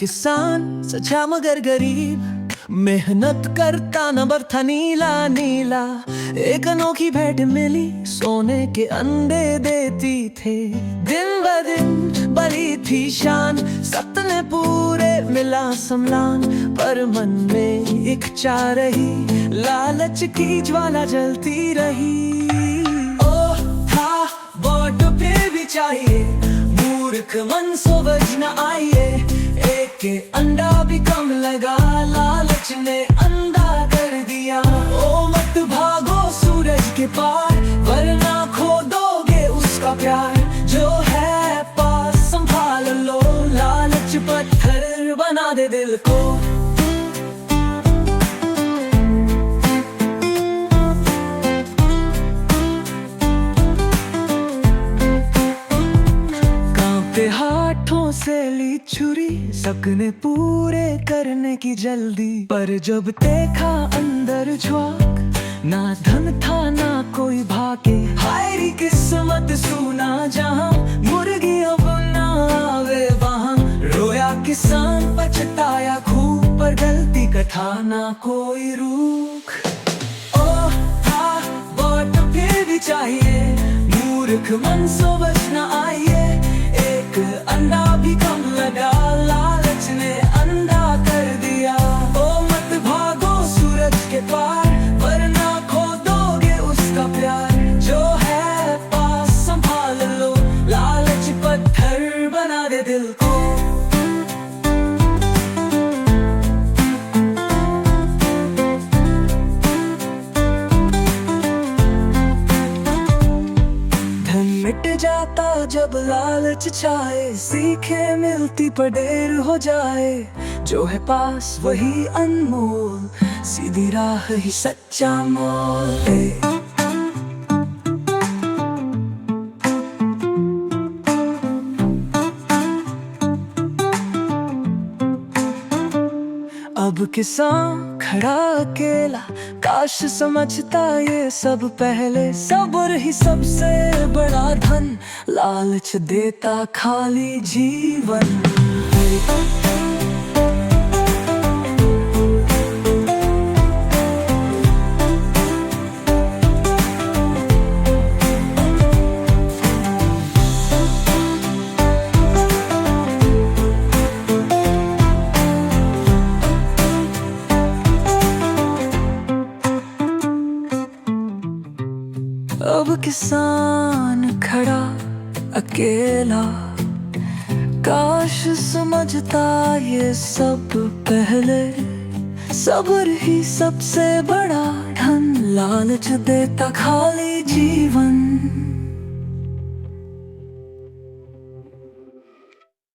किसान सच्चा मगर गरीब, मेहनत करता न बरथा नीला नीला। एक अनोखी भेंट मिली, सोने के अंडे देती थे। दिन ब दिन बढ़ी थी शान, सपने पूरे मिला सम्मान। पर मन में एक चाह रही, लालच की ज्वाला जलती रही। ओ था वोट फिर भी चाहिए, मूर्ख मन सोच न आइए। एक अंडा भी कम लगा, लालच ने अंधा कर दिया। ओ मत भागो सूरज के पार, वरना खो दोगे उसका प्यार। जो है पास संभाल लो, लालच पत्थर बना दे दिल को। हाथों से ली छुरी, सपने पूरे करने की जल्दी। पर जब देखा अंदर झांक, ना धन था ना कोई भागे। हाय री किस्मत सूना जहां, मुर्गी अब ना आवे वहां। रोया किसान पछताया खूब, पर गलती का था ना कोई रूख। ओ था वोट फिर भी चाहिए, मूर्ख मन सोच न आइए। एक अंडा भी कम लगा, लालच ने अंधा कर दिया। ओ मत भागो सूरज के पार, वरना खो दोगे उसका प्यार। जो है पास संभाल लो, लालच पत्थर बना दे दिल को। मिट जाता जब लालच छाए, सीखे मिलती पर देर हो जाए। जो है पास वही अनमोल, सीधी राह ही सच्चा मोल। अब किसान खड़ा अकेला, काश समझता ये सब पहले। सब्र ही सबसे बड़ा धन, लालच देता खाली जीवन। अब किसान खड़ा अकेला, काश समझता ये सब पहले। सब्र ही सबसे बड़ा धन, लालच देता खाली जीवन।